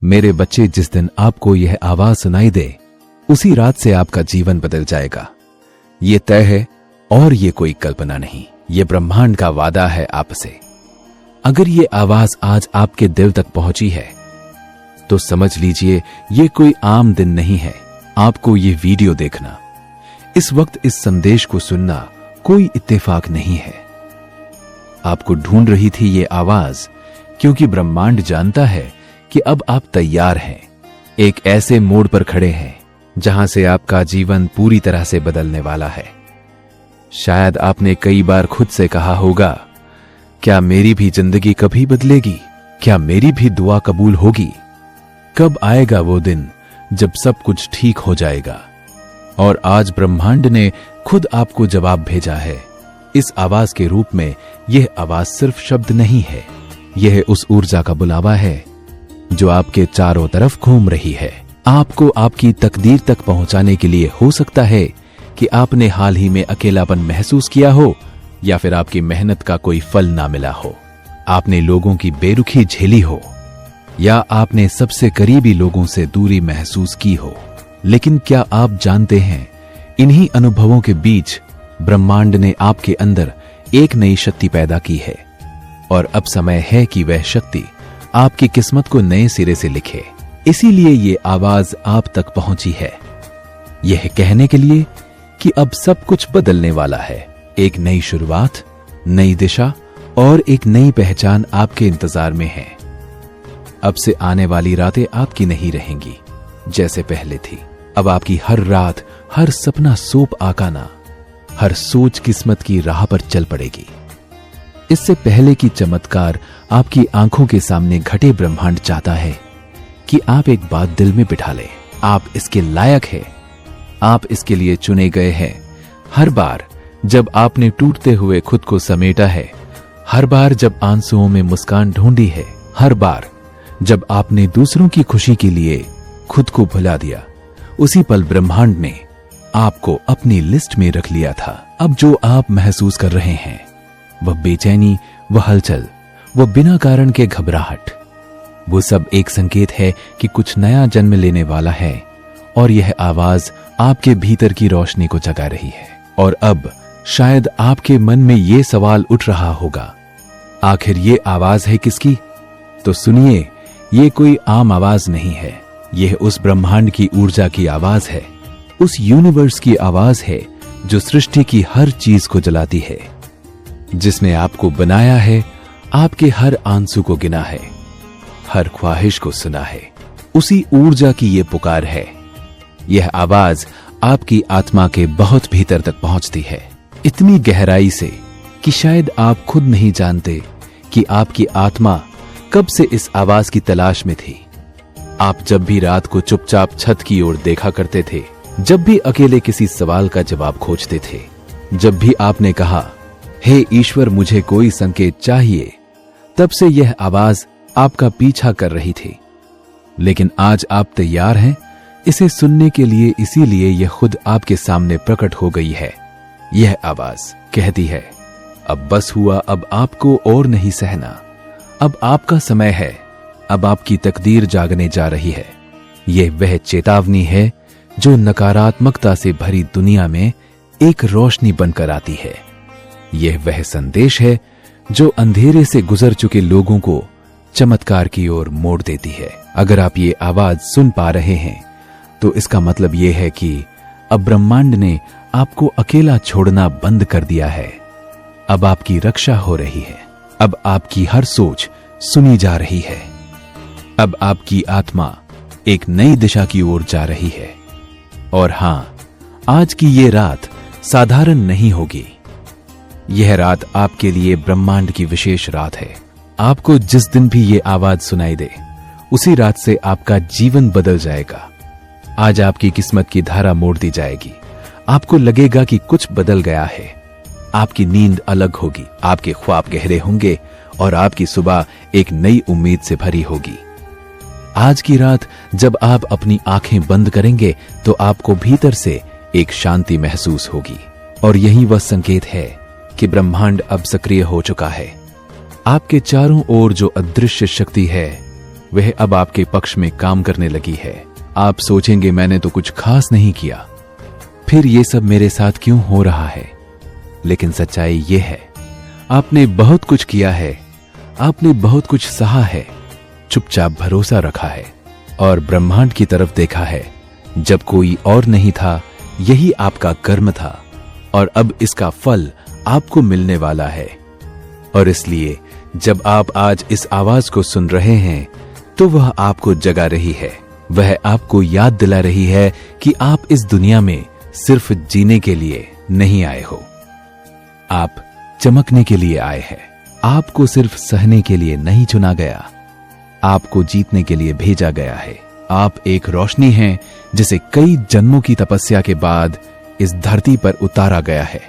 मेरे बच्चे, जिस दिन आपको यह आवाज सुनाई दे उसी रात से आपका जीवन बदल जाएगा। ये तय है और ये कोई कल्पना नहीं, ये ब्रह्मांड का वादा है आपसे। अगर ये आवाज आज आपके दिल तक पहुंची है तो समझ लीजिए ये कोई आम दिन नहीं है। आपको ये वीडियो देखना, इस वक्त इस संदेश को सुनना कोई इत्तेफाक नहीं है। आपको ढूंढ रही थी ये आवाज क्योंकि ब्रह्मांड जानता है कि अब आप तैयार हैं। एक ऐसे मोड़ पर खड़े हैं जहां से आपका जीवन पूरी तरह से बदलने वाला है। शायद आपने कई बार खुद से कहा होगा, क्या मेरी भी जिंदगी कभी बदलेगी? क्या मेरी भी दुआ कबूल होगी? कब आएगा वो दिन जब सब कुछ ठीक हो जाएगा? और आज ब्रह्मांड ने खुद आपको जवाब भेजा है इस आवाज के रूप में। यह आवाज सिर्फ शब्द नहीं है, यह उस ऊर्जा का बुलावा है जो आपके चारों तरफ घूम रही है, आपको आपकी तकदीर तक पहुंचाने के लिए। हो सकता है कि आपने हाल ही में अकेलापन महसूस किया हो, या फिर आपकी मेहनत का कोई फल ना मिला हो, आपने लोगों की बेरुखी झेली हो, या आपने सबसे करीबी लोगों से दूरी महसूस की हो। लेकिन क्या आप जानते हैं, इन्हीं अनुभवों के बीच ब्रह्मांड ने आपके अंदर एक नई शक्ति पैदा की है, और अब समय है कि वह शक्ति आपकी किस्मत को नए सिरे से लिखे। इसीलिए ये आवाज आप तक पहुंची है, यह कहने के लिए कि अब सब कुछ बदलने वाला है। एक नई शुरुआत, नई दिशा और एक नई पहचान आपके इंतजार में है। अब से आने वाली रातें आपकी नहीं रहेंगी जैसे पहले थी। अब आपकी हर रात, हर सपना सोप आकाना, हर सोच किस्मत की राह पर चल पड़ेगी। इससे पहले कि चमत्कार आपकी आंखों के सामने घटे, ब्रह्मांड चाहता है कि आप एक बात दिल में बिठा लें, आप इसके लायक हैं, आप इसके लिए चुने गए हैं। हर बार जब आपने टूटते हुए खुद को समेटा है, हर बार जब आंसुओं में मुस्कान ढूंढी है, हर बार जब आपने दूसरों की खुशी के लिए खुद को भुला दिया, उसी पल ब्रह्मांड ने आपको अपनी लिस्ट में रख लिया था। अब जो आप महसूस कर रहे हैं, वह बेचैनी, वह हलचल, वह बिना कारण के घबराहट, वो सब एक संकेत है कि कुछ नया जन्म लेने वाला है। और यह आवाज आपके भीतर की रोशनी को जगा रही है। और अब शायद आपके मन में ये सवाल उठ रहा होगा, आखिर ये आवाज है किसकी? तो सुनिए, ये कोई आम आवाज नहीं है, यह उस ब्रह्मांड की ऊर्जा की आवाज है, उस यूनिवर्स की आवाज है जो सृष्टि की हर चीज को जलाती है, जिसने आपको बनाया है, आपके हर आंसू को गिना है, हर ख्वाहिश को सुना है। उसी ऊर्जा की ये पुकार है। यह आवाज आपकी आत्मा के बहुत भीतर तक पहुंचती है, इतनी गहराई से कि शायद आप खुद नहीं जानते कि आपकी आत्मा कब से इस आवाज की तलाश में थी। आप जब भी रात को चुपचाप छत की ओर देखा करते थे, जब भी अकेले किसी सवाल का जवाब खोजते थे, जब भी आपने कहा, हे ईश्वर मुझे कोई संकेत चाहिए, तब से यह आवाज आपका पीछा कर रही थी। लेकिन आज आप तैयार हैं इसे सुनने के लिए, इसीलिए यह खुद आपके सामने प्रकट हो गई है। यह आवाज कहती है, अब बस हुआ, अब आपको और नहीं सहना, अब आपका समय है, अब आपकी तकदीर जागने जा रही है। यह वह चेतावनी है जो नकारात्मकता से भरी दुनिया में एक रोशनी बनकर आती है। यह वह संदेश है जो अंधेरे से गुजर चुके लोगों को चमत्कार की ओर मोड़ देती है। अगर आप ये आवाज सुन पा रहे हैं तो इसका मतलब यह है कि अब ब्रह्मांड ने आपको अकेला छोड़ना बंद कर दिया है। अब आपकी रक्षा हो रही है, अब आपकी हर सोच सुनी जा रही है, अब आपकी आत्मा एक नई दिशा की ओर जा रही है। और हां, आज की ये रात साधारण नहीं होगी। यह रात आपके लिए ब्रह्मांड की विशेष रात है। आपको जिस दिन भी ये आवाज सुनाई दे, उसी रात से आपका जीवन बदल जाएगा। आज आपकी किस्मत की धारा मोड़ दी जाएगी। आपको लगेगा कि कुछ बदल गया है। आपकी नींद अलग होगी, आपके ख्वाब गहरे होंगे और आपकी सुबह एक नई उम्मीद से भरी होगी। आज की रात जब आप अपनी आंखें बंद करेंगे तो आपको भीतर से एक शांति महसूस होगी। और यही वह संकेत है कि ब्रह्मांड अब सक्रिय हो चुका है। आपके चारों ओर जो अदृश्य शक्ति है वह अब आपके पक्ष में काम करने लगी है। आप सोचेंगे मैंने तो कुछ खास नहीं किया, फिर ये सब मेरे साथ क्यों हो रहा है? लेकिन सच्चाई ये है, आपने बहुत कुछ किया है, आपने बहुत कुछ सहा है, चुपचाप भरोसा रखा है और ब्रह्मांड की तरफ देखा है जब कोई और नहीं था। यही आपका कर्म था और अब इसका फल आपको मिलने वाला है। और इसलिए जब आप आज इस आवाज को सुन रहे हैं तो वह आपको जगा रही है, वह आपको याद दिला रही है कि आप इस दुनिया में सिर्फ जीने के लिए नहीं आए हो, आप चमकने के लिए आए हैं। आपको सिर्फ सहने के लिए नहीं चुना गया, आपको जीतने के लिए भेजा गया है। आप एक रोशनी हैं जिसे कई जन्मों की तपस्या के बाद इस धरती पर उतारा गया है।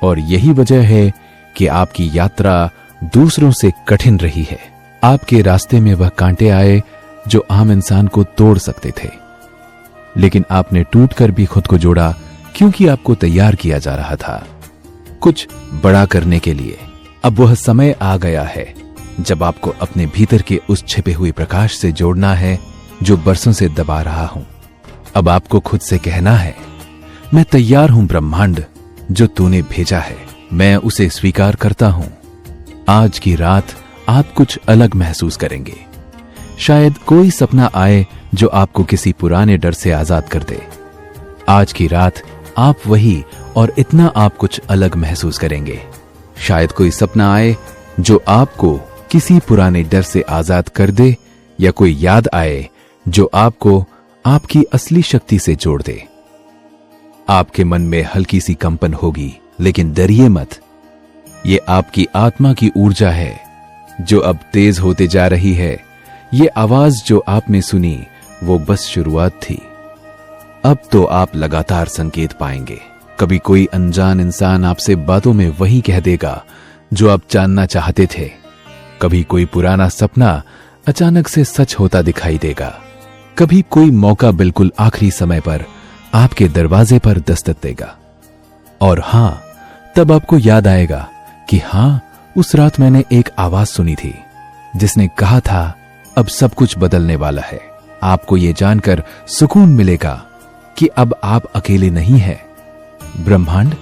और यही वजह है कि आपकी यात्रा दूसरों से कठिन रही है। आपके रास्ते में वह कांटे आए जो आम इंसान को तोड़ सकते थे, लेकिन आपने टूटकर भी खुद को जोड़ा, क्योंकि आपको तैयार किया जा रहा था कुछ बड़ा करने के लिए। अब वह समय आ गया है जब आपको अपने भीतर के उस छिपे हुए प्रकाश से जोड़ना है जो बरसों से दबा रहा हूं। अब आपको खुद से कहना है, मैं तैयार हूं ब्रह्मांड, जो तूने भेजा है मैं उसे स्वीकार करता हूं। आज की रात आप कुछ अलग महसूस करेंगे। शायद कोई सपना आए जो आपको किसी पुराने डर से आजाद कर दे। आज की रात आप वही और इतना आप कुछ अलग महसूस करेंगे। शायद कोई सपना आए जो आपको किसी पुराने डर से आजाद कर दे, या कोई याद आए जो आपको आपकी असली शक्ति से जोड़ दे। आपके मन में हल्की सी कंपन होगी, लेकिन डरिए मत। ये आपकी आत्मा की ऊर्जा है जो अब तेज होते जा रही है। ये आवाज जो आपने सुनी वो बस शुरुआत थी। अब तो आप लगातार संकेत पाएंगे। कभी कोई अनजान इंसान आपसे बातों में वही कह देगा जो आप जानना चाहते थे। कभी कोई पुराना सपना अचानक से सच होता दिखाई देगा। कभी कोई मौका बिल्कुल आखिरी समय पर आपके दरवाजे पर दस्तक देगा। और हां, तब आपको याद आएगा कि हां, उस रात मैंने एक आवाज सुनी थी जिसने कहा था अब सब कुछ बदलने वाला है। आपको यह जानकर सुकून मिलेगा कि अब आप अकेले नहीं हैं। ब्रह्मांड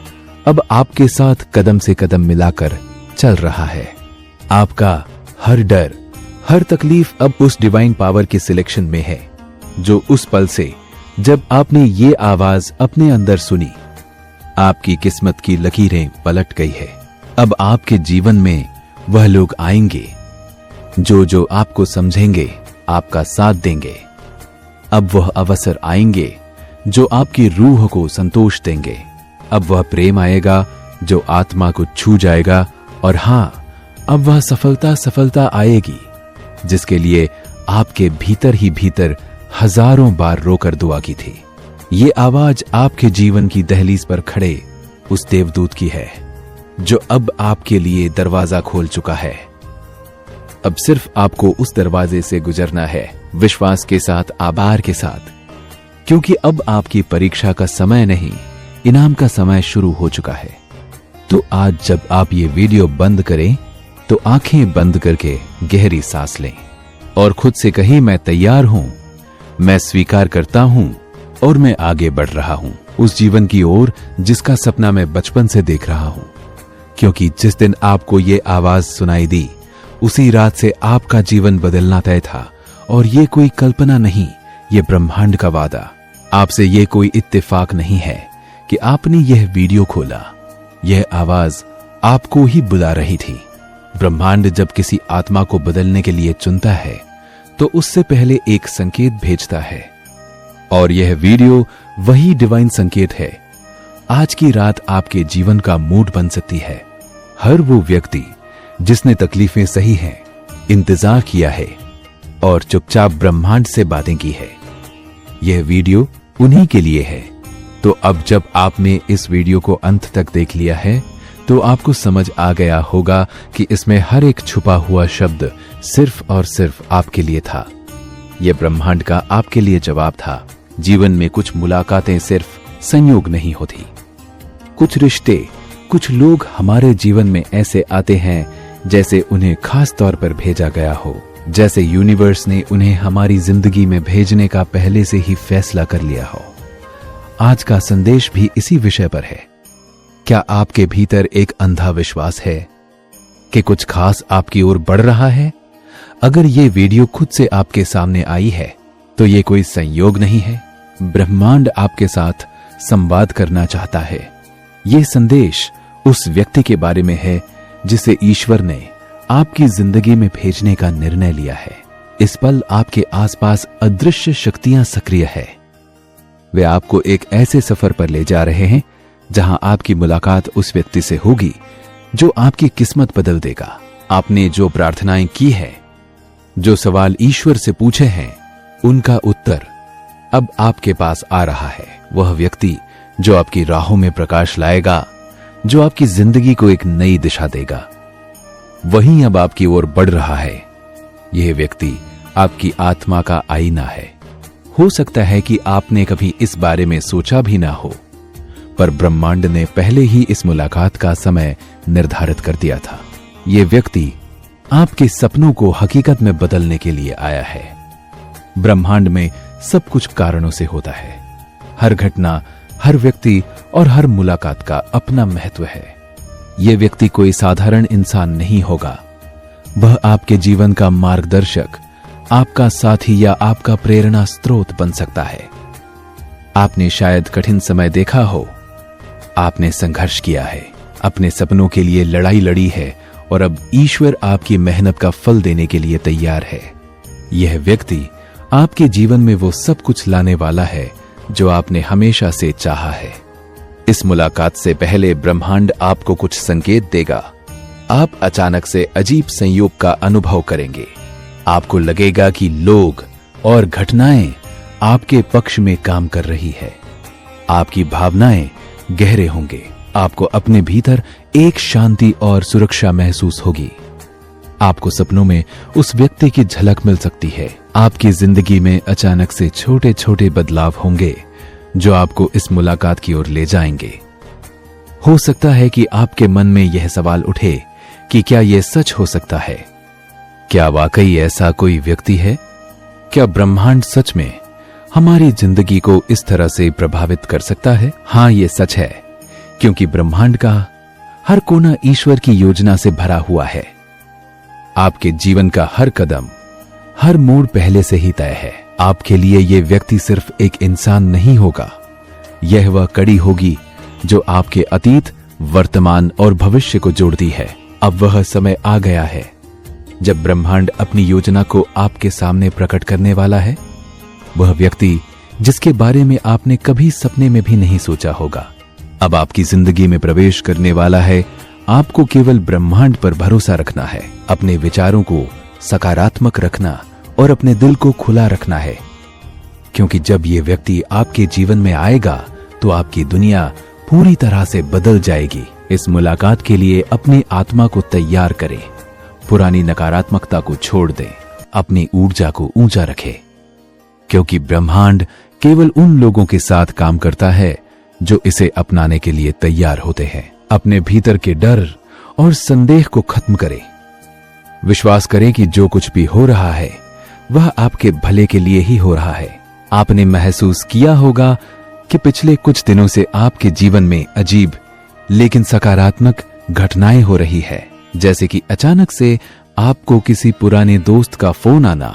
अब आपके साथ कदम से कदम मिलाकर चल रहा है। आपका हर डर, हर तकलीफ अब उस डिवाइन पावर के सिलेक्शन में है जो उस पल से जब आपने ये आवाज अपने अंदर सुनी, आपकी किस्मत की लकीरें पलट गई है। अब आपके जीवन में वह लोग आएंगे जो आपको समझेंगे, आपका साथ देंगे। अब वह अवसर आएंगे जो आपकी रूह को संतोष देंगे। अब वह प्रेम आएगा जो आत्मा को छू जाएगा। और हां, अब वह सफलता आएगी जिसके लिए आपके भीतर ही भीतर हजारों बार रोकर दुआ की थी। ये आवाज आपके जीवन की दहलीज पर खड़े उस देवदूत की है जो अब आपके लिए दरवाजा खोल चुका है। अब सिर्फ आपको उस दरवाजे से गुजरना है, विश्वास के साथ, आभार के साथ, क्योंकि अब आपकी परीक्षा का समय नहीं, इनाम का समय शुरू हो चुका है। तो आज जब आप ये वीडियो बंद करें तो आंखें बंद करके गहरी सांस लें और खुद से कहें, मैं तैयार हूं, मैं स्वीकार करता हूं और मैं आगे बढ़ रहा हूं उस जीवन की ओर जिसका सपना मैं बचपन से देख रहा हूं। क्योंकि जिस दिन आपको ये आवाज सुनाई दी, उसी रात से आपका जीवन बदलना तय था। और ये कोई कल्पना नहीं, ये ब्रह्मांड का वादा। आपसे ये कोई इत्तेफाक नहीं है कि आपने यह वीडियो खोला। यह आवाज आपको ही बुला रही थी। ब्रह्मांड जब किसी आत्मा को बदलने के लिए चुनता है तो उससे पहले एक संकेत भेजता है, और यह वीडियो वही डिवाइन संकेत है। आज की रात आपके जीवन का मूड बन सकती है। हर वो व्यक्ति जिसने तकलीफें सही हैं, इंतजार किया है और चुपचाप ब्रह्मांड से बातें की है, यह वीडियो उन्हीं के लिए है। तो अब जब आपने इस वीडियो को अंत तक देख लिया है तो आपको समझ आ गया होगा कि इसमें हर एक छुपा हुआ शब्द सिर्फ और सिर्फ आपके लिए था। यह ब्रह्मांड का आपके लिए जवाब था। जीवन में कुछ मुलाकातें सिर्फ संयोग नहीं होती। कुछ रिश्ते, कुछ लोग हमारे जीवन में ऐसे आते हैं जैसे उन्हें खास तौर पर भेजा गया हो। जैसे यूनिवर्स ने उन्हें हमारी जिंदगी में भेजने का पहले से ही फैसला कर लिया हो। आज का संदेश भी इसी विषय पर है। क्या आपके भीतर एक अंधा विश्वास है कि कुछ खास आपकी ओर बढ़ रहा है? अगर ये वीडियो खुद से आपके सामने आई है तो ये कोई संयोग नहीं है। ब्रह्मांड आपके साथ संवाद करना चाहता है। ये संदेश उस व्यक्ति के बारे में है जिसे ईश्वर ने आपकी जिंदगी में भेजने का निर्णय लिया है। इस पल आपके आसपास अदृश्य शक्तियां सक्रिय है। वे आपको एक ऐसे सफर पर ले जा रहे हैं जहां आपकी मुलाकात उस व्यक्ति से होगी जो आपकी किस्मत बदल देगा। आपने जो प्रार्थनाएं की है, जो सवाल ईश्वर से पूछे हैं, उनका उत्तर अब आपके पास आ रहा है। वह व्यक्ति जो आपकी राहों में प्रकाश लाएगा, जो आपकी जिंदगी को एक नई दिशा देगा, वही अब आपकी ओर बढ़ रहा है। यह व्यक्ति आपकी आत्मा का आईना है। हो सकता है कि आपने कभी इस बारे में सोचा भी ना हो, पर ब्रह्मांड ने पहले ही इस मुलाकात का समय निर्धारित कर दिया था। यह व्यक्ति आपके सपनों को हकीकत में बदलने के लिए आया है। ब्रह्मांड में सब कुछ कारणों से होता है। हर घटना, हर व्यक्ति और हर मुलाकात का अपना महत्व है। यह व्यक्ति कोई साधारण इंसान नहीं होगा। वह आपके जीवन का मार्गदर्शक, आपका साथी या आपका प्रेरणा स्रोत बन सकता है। आपने शायद कठिन समय देखा हो, आपने संघर्ष किया है, अपने सपनों के लिए लड़ाई लड़ी है और अब ईश्वर आपकी मेहनत का फल देने के लिए तैयार है। यह व्यक्ति आपके जीवन में वो सब कुछ लाने वाला है जो आपने हमेशा से चाहा है। इस मुलाकात से पहले ब्रह्मांड आपको कुछ संकेत देगा। आप अचानक से अजीब संयोग का अनुभव करेंगे। आपको लगेगा कि लोग और घटनाएं आपके पक्ष में काम कर रही है। आपकी भावनाएं गहरे होंगे। आपको अपने भीतर एक शांति और सुरक्षा महसूस होगी। आपको सपनों में उस व्यक्ति की झलक मिल सकती है। आपकी जिंदगी में अचानक से छोटे छोटे बदलाव होंगे जो आपको इस मुलाकात की ओर ले जाएंगे। हो सकता है कि आपके मन में यह सवाल उठे कि क्या यह सच हो सकता है? क्या वाकई ऐसा कोई व्यक्ति है? क्या ब्रह्मांड सच में हमारी जिंदगी को इस तरह से प्रभावित कर सकता है? हाँ, यह सच है, क्योंकि ब्रह्मांड का हर कोना ईश्वर की योजना से भरा हुआ है। आपके जीवन का हर कदम, हर मोड़ पहले से ही तय है। आपके लिए यह व्यक्ति सिर्फ एक इंसान नहीं होगा, यह वह कड़ी होगी जो आपके अतीत, वर्तमान और भविष्य को जोड़ती है। अब वह समय आ गया है जब ब्रह्मांड अपनी योजना को आपके सामने प्रकट करने वाला है। वह व्यक्ति जिसके बारे में आपने कभी सपने में भी नहीं सोचा होगा, अब आपकी जिंदगी में प्रवेश करने वाला है। आपको केवल ब्रह्मांड पर भरोसा रखना है, अपने विचारों को सकारात्मक रखना और अपने दिल को खुला रखना है, क्योंकि जब यह व्यक्ति आपके जीवन में आएगा तो आपकी दुनिया पूरी तरह से बदल जाएगी। इस मुलाकात के लिए अपनी आत्मा को तैयार करें, पुरानी नकारात्मकता को छोड़ दें, अपनी ऊर्जा को ऊंचा रखें, क्योंकि ब्रह्मांड केवल उन लोगों के साथ काम करता है जो इसे अपनाने के लिए तैयार होते हैं। अपने भीतर के डर और संदेह को खत्म करें। विश्वास करें कि जो कुछ भी हो रहा है वह आपके भले के लिए ही हो रहा है। आपने महसूस किया होगा कि पिछले कुछ दिनों से आपके जीवन में अजीब लेकिन सकारात्मक घटनाएं हो रही है, जैसे कि अचानक से आपको किसी पुराने दोस्त का फोन आना,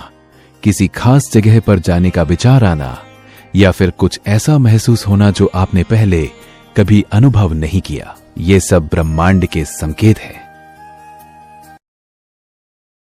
किसी खास जगह पर जाने का विचार आना, या फिर कुछ ऐसा महसूस होना जो आपने पहले कभी अनुभव नहीं किया। ये सब ब्रह्मांड के संकेत है।